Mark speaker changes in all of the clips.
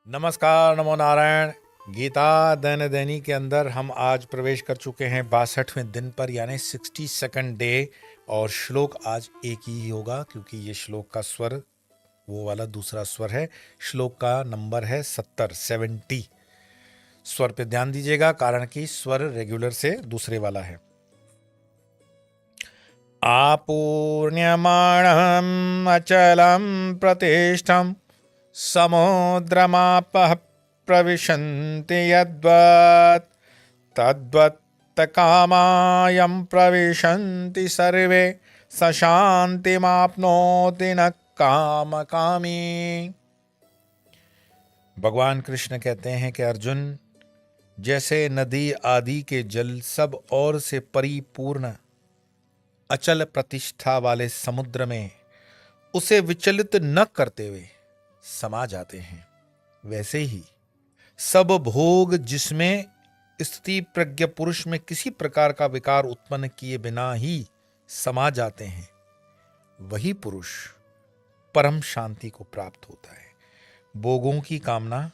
Speaker 1: नमस्कार, नमो नारायण। गीता दैन दैनी के अंदर हम आज प्रवेश कर चुके हैं 62वें दिन पर, यानी 62nd डे। और श्लोक आज एक ही होगा क्योंकि ये श्लोक का स्वर वो वाला दूसरा स्वर है। श्लोक का नंबर है 70। स्वर पे ध्यान दीजिएगा कारण कि स्वर रेगुलर से दूसरे वाला है। आपूर्ण्यमाणम् अचलं प्रतिष्ठम् समुद्रमापः प्रविशन्ति यद्वत् तद्वत् कामायं प्रविशन्ति सर्वे स शान्तिमाप्नोति न कामकामी। भगवान कृष्ण कहते हैं कि अर्जुन, जैसे नदी आदि के जल सब ओर से परिपूर्ण अचल प्रतिष्ठा वाले समुद्र में उसे विचलित न करते हुए समा जाते हैं, वैसे ही सब भोग जिसमें स्थिति प्रज्ञ पुरुष में किसी प्रकार का विकार उत्पन्न किए बिना ही समा जाते हैं, वही पुरुष परम शांति को प्राप्त होता है। भोगों की कामना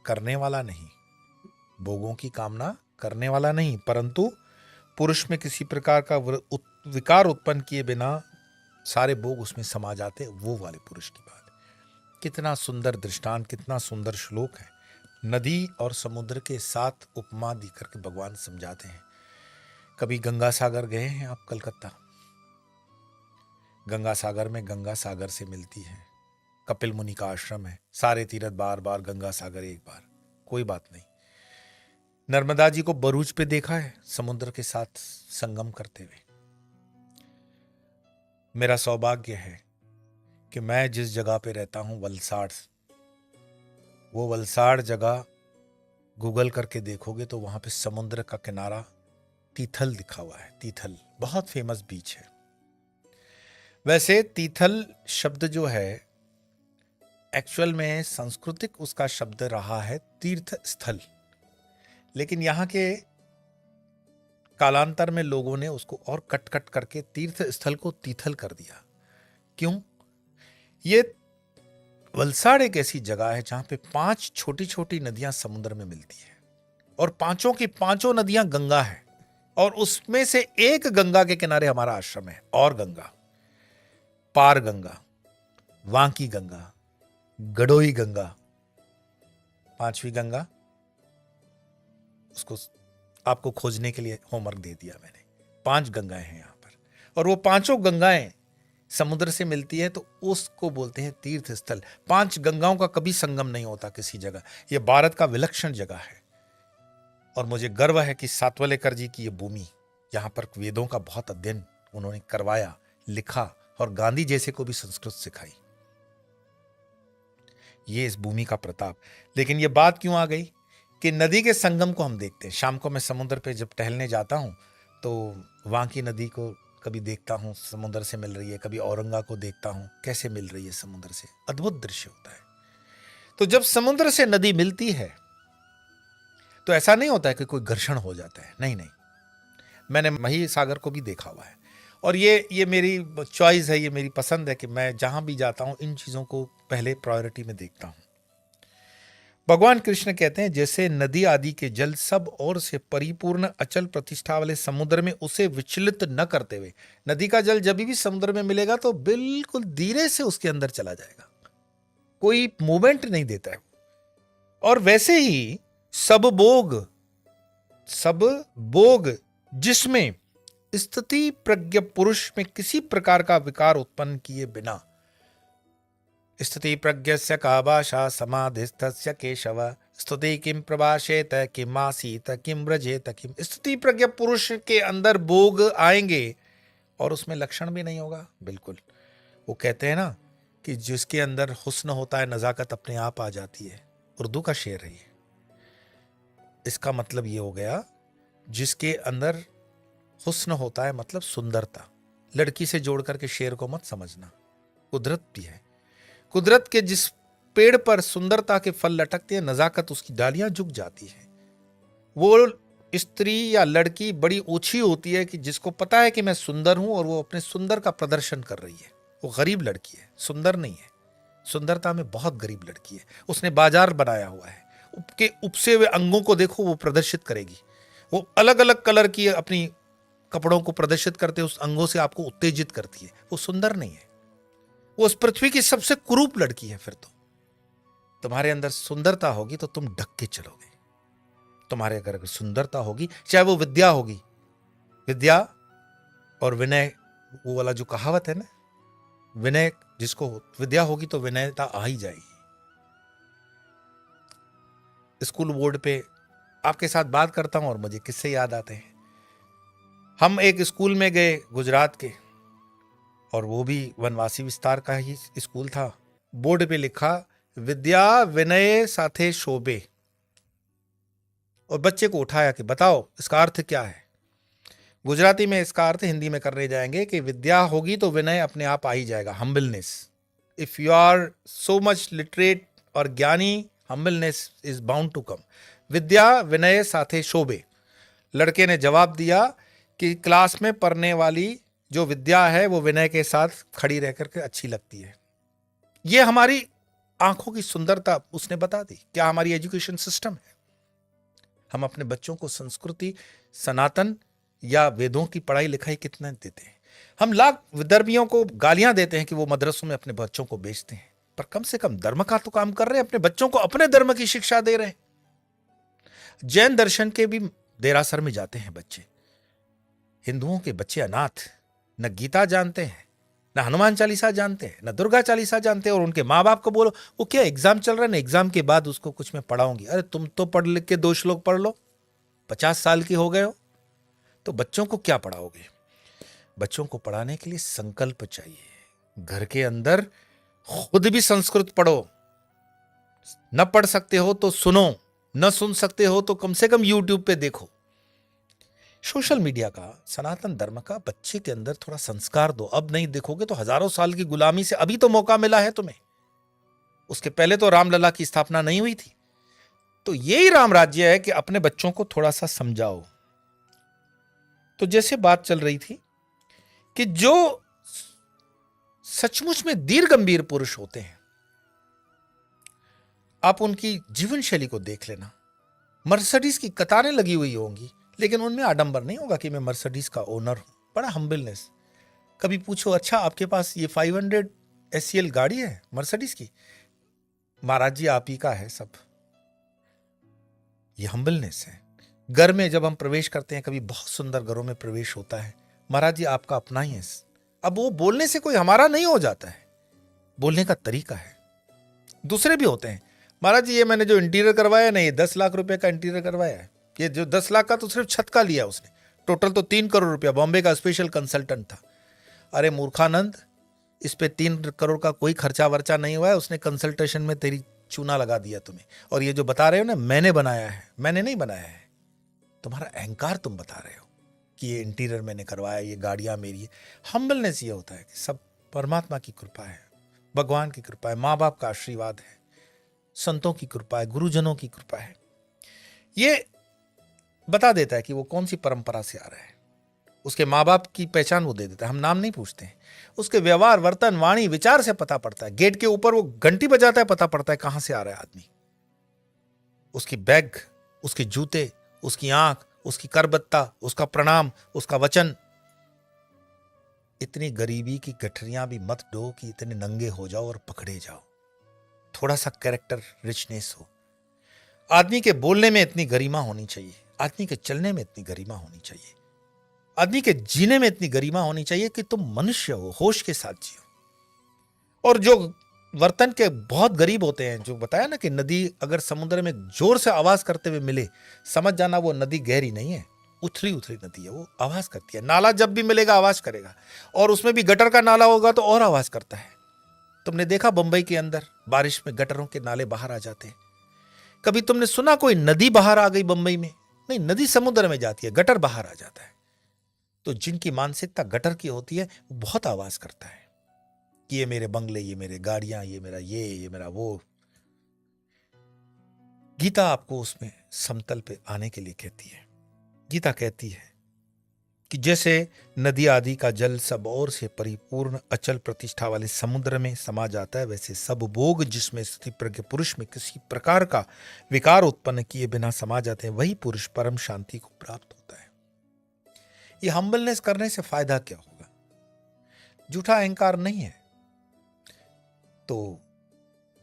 Speaker 1: करने वाला नहीं, भोगों की कामना करने वाला नहीं, परंतु पुरुष में किसी प्रकार का विकार उत्पन्न किए बिना सारे भोग उसमें समा जाते, वो वाले पुरुष की बात। कितना सुंदर दृष्टांत, कितना सुंदर श्लोक है। नदी और समुद्र के साथ उपमा दी करके भगवान समझाते हैं। कभी गंगा सागर गए हैं आप? कलकत्ता गंगा सागर में गंगा सागर से मिलती है। कपिल मुनि का आश्रम है। सारे तीर्थ बार बार, गंगा सागर एक बार, कोई बात नहीं। नर्मदा जी को बरूच पे देखा है समुद्र के साथ संगम करते हुए। मेरा सौभाग्य है कि मैं जिस जगह पे रहता हूं वलसाड़, वो वलसाड़ जगह गूगल करके देखोगे तो वहां पे समुद्र का किनारा तीथल दिखा हुआ है। तीथल बहुत फेमस बीच है। वैसे तीथल शब्द जो है एक्चुअल में सांस्कृतिक उसका शब्द रहा है तीर्थ स्थल, लेकिन यहां के कालांतर में लोगों ने उसको और कट कट करके तीर्थ स्थल को तीथल कर दिया। क्यों? ये वलसाड़ एक ऐसी जगह है जहां पे 5 छोटी छोटी नदियां समुद्र में मिलती है और पांचों की पांचों नदियां गंगा है, और उसमें से एक गंगा के किनारे हमारा आश्रम है। और गंगा, पार गंगा, वांकी गंगा, गडोई गंगा, 5वीं गंगा, उसको आपको खोजने के लिए होमवर्क दे दिया मैंने। 5 गंगाएं हैं यहां पर, और वो पांचों गंगाएं समुद्र से मिलती है तो उसको बोलते हैं तीर्थ स्थल। 5 गंगाओं का कभी संगम नहीं होता किसी जगह। यह भारत का विलक्षण जगह है, और मुझे गर्व है कि सातवलेकर जी की यह भूमि, यहां पर वेदों का बहुत अध्ययन उन्होंने करवाया, लिखा, और गांधी जैसे को भी संस्कृत सिखाई। ये इस भूमि का प्रताप। लेकिन यह बात क्यों आ गई कि नदी के संगम को हम देखते हैं। शाम को मैं समुद्र पे जब टहलने जाता हूं तो वांकी नदी को कभी देखता हूं समुद्र से मिल रही है, कभी औरंगा को देखता हूं कैसे मिल रही है समुद्र से। अद्भुत दृश्य होता है। तो जब समुद्र से नदी मिलती है तो ऐसा नहीं होता है कि कोई घर्षण हो जाता है। नहीं नहीं, मैंने मही सागर को भी देखा हुआ है, और ये मेरी चॉइस है, ये मेरी पसंद है कि मैं जहां भी जाता हूं इन चीजों को पहले प्रायोरिटी में देखता हूं। भगवान कृष्ण कहते हैं, जैसे नदी आदि के जल सब ओर से परिपूर्ण अचल प्रतिष्ठा वाले समुद्र में उसे विचलित न करते हुए। नदी का जल जब भी समुद्र में मिलेगा तो बिल्कुल धीरे से उसके अंदर चला जाएगा, कोई मूवमेंट नहीं देता है। और वैसे ही सब भोग जिसमें स्थिति प्रज्ञ पुरुष में किसी प्रकार का विकार उत्पन्न किए बिना। स्थिति प्रज्ञस्य का भाषा समाधिस्थस्य केशव स्तुति किम प्रभाषेत किम आसीत किम व्रजेत किम। स्थिति प्रज्ञ पुरुष के अंदर भोग आएंगे और उसमें लक्षण भी नहीं होगा। बिल्कुल, वो कहते हैं ना कि जिसके अंदर हुस्न होता है नजाकत अपने आप आ जाती है। उर्दू का शेर है ये। इसका मतलब ये हो गया, जिसके अंदर हुस्न होता है मतलब सुंदरता। लड़की से जोड़ करके शेर को मत समझना, कुदरत भी है। कुदरत के जिस पेड़ पर सुंदरता के फल लटकते हैं, नजाकत उसकी डालियां झुक जाती है। वो स्त्री या लड़की बड़ी ओछी होती है कि जिसको पता है कि मैं सुंदर हूं और वो अपने सुंदर का प्रदर्शन कर रही है। वो गरीब लड़की है, सुंदर नहीं है। सुंदरता में बहुत गरीब लड़की है, उसने बाजार बनाया हुआ है, उसके उपसे हुए अंगों को देखो वो प्रदर्शित करेगी, वो अलग अलग कलर की अपनी कपड़ों को प्रदर्शित करते उस अंगों से आपको उत्तेजित करती है, वो सुंदर नहीं है, वो उस पृथ्वी की सबसे कुरूप लड़की है। फिर तो तुम्हारे अंदर सुंदरता होगी तो तुम ढक के चलोगे। तुम्हारे अगर सुंदरता होगी, चाहे वो विद्या होगी, विद्या और विनय, वो वाला जो कहावत है ना, विनय जिसको विद्या होगी तो विनयता आ ही जाएगी। स्कूल बोर्ड पे आपके साथ बात करता हूं और मुझे किस्से याद आते हैं। हम एक स्कूल में गए गुजरात के, और वो भी वनवासी विस्तार का ही स्कूल था। बोर्ड पे लिखा विद्या विनय साथे शोभे, और बच्चे को उठाया कि बताओ इसका अर्थ क्या है। गुजराती में इसका अर्थ हिंदी में करने जाएंगे कि विद्या होगी तो विनय अपने आप आ ही जाएगा, humbleness. If you are so much literate और ज्ञानी, humbleness is bound to come. विद्या विनय साथे शोभे। लड़के ने जवाब दिया कि क्लास में पढ़ने वाली जो विद्या है वो विनय के साथ खड़ी रह करके अच्छी लगती है। ये हमारी आंखों की सुंदरता उसने बता दी। क्या हमारी एजुकेशन सिस्टम है? हम अपने बच्चों को संस्कृति, सनातन या वेदों की पढ़ाई लिखाई कितना देते हैं? हम लाख विदर्भियों को गालियां देते हैं कि वो मदरसों में अपने बच्चों को बेचते हैं, पर कम से कम धर्म का तो काम कर रहे हैं, अपने बच्चों को अपने धर्म की शिक्षा दे रहे हैं। जैन दर्शन के भी देरासर में जाते हैं बच्चे। हिंदुओं के बच्चे अनाथ, न गीता जानते हैं, न हनुमान चालीसा जानते हैं, न दुर्गा चालीसा जानते हैं, और उनके माँ बाप को बोलो वो क्या एग्जाम चल रहा है ना, एग्जाम के बाद उसको कुछ मैं पढ़ाऊंगी। अरे तुम तो पढ़ लिख के 2 श्लोक पढ़ लो, 50 साल की हो गए हो, तो बच्चों को क्या पढ़ाओगे? बच्चों को पढ़ाने के लिए संकल्प चाहिए। घर के अंदर खुद भी संस्कृत पढ़ो, न पढ़ सकते हो तो सुनो, न सुन सकते हो तो कम से कम यूट्यूब पे देखो। सोशल मीडिया का, सनातन धर्म का बच्चे के अंदर थोड़ा संस्कार दो। अब नहीं देखोगे तो हजारों साल की गुलामी से अभी तो मौका मिला है तुम्हें। उसके पहले तो रामलला की स्थापना नहीं हुई थी। तो यही राम राज्य है कि अपने बच्चों को थोड़ा सा समझाओ। तो जैसे बात चल रही थी कि जो सचमुच में दीर्घ गंभीर पुरुष होते हैं, आप उनकी जीवन शैली को देख लेना। मर्सिडीज की कतारें लगी हुई होंगी, लेकिन उनमें आडंबर नहीं होगा कि मैं मर्सिडीज का ओनर हूं। बड़ा हम्बलनेस। कभी पूछो अच्छा आपके पास ये 500 SEL गाड़ी है मर्सिडीज की? महाराज जी आप ही का है सब। ये हम्बलनेस है। घर में जब हम प्रवेश करते हैं, कभी बहुत सुंदर घरों में प्रवेश होता है, महाराज जी आपका अपना ही है। अब वो बोलने से कोई हमारा नहीं हो जाता है, बोलने का तरीका है। दूसरे भी होते हैं, महाराज जी ये मैंने जो इंटीरियर करवाया ना, ये 10 लाख रुपए का इंटीरियर करवाया है। ये जो 10 लाख का तो सिर्फ छत का लिया उसने, टोटल तो 3 करोड़ रुपया, बॉम्बे का स्पेशल कंसल्टेंट था। अरे मूर्खानंद, इस पे 3 करोड़ का कोई खर्चा वर्चा नहीं हुआ है, उसने कंसल्टेशन में तेरी चूना लगा दिया तुम्हें। और ये जो बता रहे हो ना मैंने बनाया है, मैंने नहीं बनाया है। तुम्हारा अहंकार तुम बता रहे हो कि ये इंटीरियर मैंने करवाया, ये गाड़ियां मेरी है। हम्बलनेस ये होता है कि सब परमात्मा की कृपा है, भगवान की कृपा है, माँ बाप का आशीर्वाद है, संतों की कृपा है, गुरुजनों की कृपा है। ये बता देता है कि वो कौन सी परंपरा से आ रहा है। उसके माँ बाप की पहचान वो दे देता है, हम नाम नहीं पूछते हैं। उसके व्यवहार, वर्तन, वाणी, विचार से पता पड़ता है। गेट के ऊपर वो घंटी बजाता है, पता पड़ता है कहां से आ रहा है आदमी। उसकी बैग, उसके जूते, उसकी आंख, उसकी करबत्ता, उसका प्रणाम, उसका वचन। इतनी गरीबी की गठरियां भी मत डो कि इतने नंगे हो जाओ और पकड़े जाओ। थोड़ा सा कैरेक्टर रिचनेस हो। आदमी के बोलने में इतनी गरिमा होनी चाहिए, आदमी के चलने में इतनी गरिमा होनी चाहिए, आदमी के जीने में इतनी गरिमा होनी चाहिए कि तुम मनुष्य हो, होश के साथ जियो। और जो वर्तन के बहुत गरीब होते हैं, जो बताया ना कि नदी अगर समुद्र में जोर से आवाज करते हुए मिले, समझ जाना वो नदी गहरी नहीं है, उथली उथली नदी है, वो आवाज करती है। नाला जब भी मिलेगा आवाज करेगा, और उसमें भी गटर का नाला होगा तो और आवाज करता है। तुमने देखा बंबई के अंदर बारिश में गटरों के नाले बाहर आ जाते हैं? कभी तुमने सुना कोई नदी बाहर आ गई बंबई में? नहीं, नदी समुद्र में जाती है, गटर बाहर आ जाता है। तो जिनकी मानसिकता गटर की होती है वो बहुत आवाज करता है कि ये मेरे बंगले, ये मेरे गाड़ियां, ये मेरा ये मेरा वो। गीता आपको उसमें समतल पे आने के लिए कहती है। गीता कहती है कि जैसे नदी आदि का जल सब ओर से परिपूर्ण अचल प्रतिष्ठा वाले समुद्र में समा जाता है, वैसे सब भोग जिसमें स्थिति प्रज्ञ पुरुष में किसी प्रकार का विकार उत्पन्न किए बिना समा जाते हैं, वही पुरुष परम शांति को प्राप्त होता है। ये हम्बलनेस करने से फायदा क्या होगा? झूठा अहंकार नहीं है तो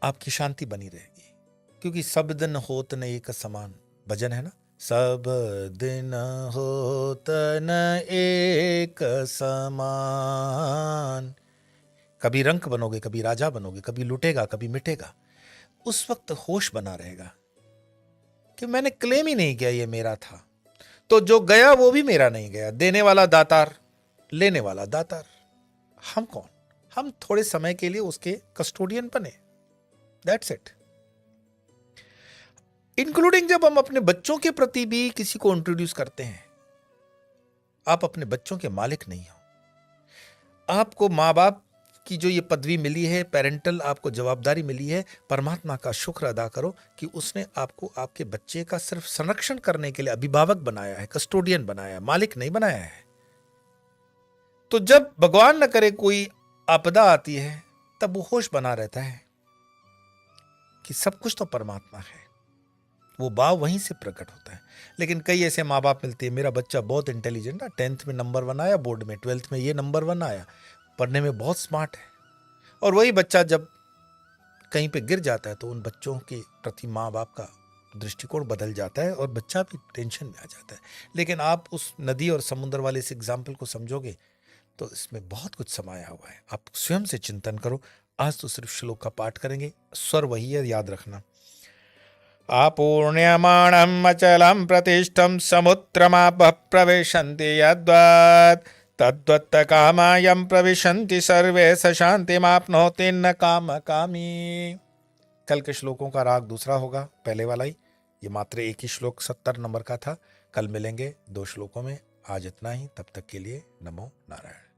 Speaker 1: आपकी शांति बनी रहेगी, क्योंकि सब दिन होत न एक समान, भजन है ना, सब दिन होत न एक समान। कभी रंक बनोगे, कभी राजा बनोगे, कभी लुटेगा, कभी मिटेगा। उस वक्त होश बना रहेगा कि मैंने क्लेम ही नहीं किया ये मेरा था, तो जो गया वो भी मेरा नहीं गया। देने वाला दातार, लेने वाला दातार। हम कौन? हम थोड़े समय के लिए उसके कस्टोडियन बने, दैट्स इट। इंक्लूडिंग जब हम अपने बच्चों के प्रति भी किसी को इंट्रोड्यूस करते हैं, आप अपने बच्चों के मालिक नहीं हो। आपको माँ बाप की जो ये पदवी मिली है, पेरेंटल आपको जवाबदारी मिली है, परमात्मा का शुक्र अदा करो कि उसने आपको आपके बच्चे का सिर्फ संरक्षण करने के लिए अभिभावक बनाया है, कस्टोडियन बनाया है, मालिक नहीं बनाया है। तो जब भगवान न करे कोई आपदा आती है, तब वो होश बना रहता है कि सब कुछ तो परमात्मा है। वो भाव वहीं से प्रकट होता है। लेकिन कई ऐसे माँ बाप मिलते हैं, मेरा बच्चा बहुत इंटेलिजेंट है, 10th में नंबर 1 आया, बोर्ड में 12th में ये नंबर 1 आया, पढ़ने में बहुत स्मार्ट है। और वही बच्चा जब कहीं पे गिर जाता है तो उन बच्चों के प्रति माँ बाप का दृष्टिकोण बदल जाता है और बच्चा भी टेंशन में आ जाता है। लेकिन आप उस नदी और समुद्र वाले इस एग्जाम्पल को समझोगे तो इसमें बहुत कुछ समाया हुआ है। आप स्वयं से चिंतन करो। आज तो सिर्फ श्लोक का पाठ करेंगे, स्वर वही है, याद रखना। आपूर्ण्यमाणम् अचलं प्रतिष्ठं समुद्रमापः प्रविशन्ति यद्वत् तद्वत् कामायं प्रविशन्ति सर्वे स शान्तिमाप्नोति न कामकामी। कल के श्लोकों का राग दूसरा होगा, पहले वाला ही। ये मात्र एक ही श्लोक 70 नंबर का था। कल मिलेंगे 2 श्लोकों में। आज इतना ही, तब तक के लिए नमो नारायण।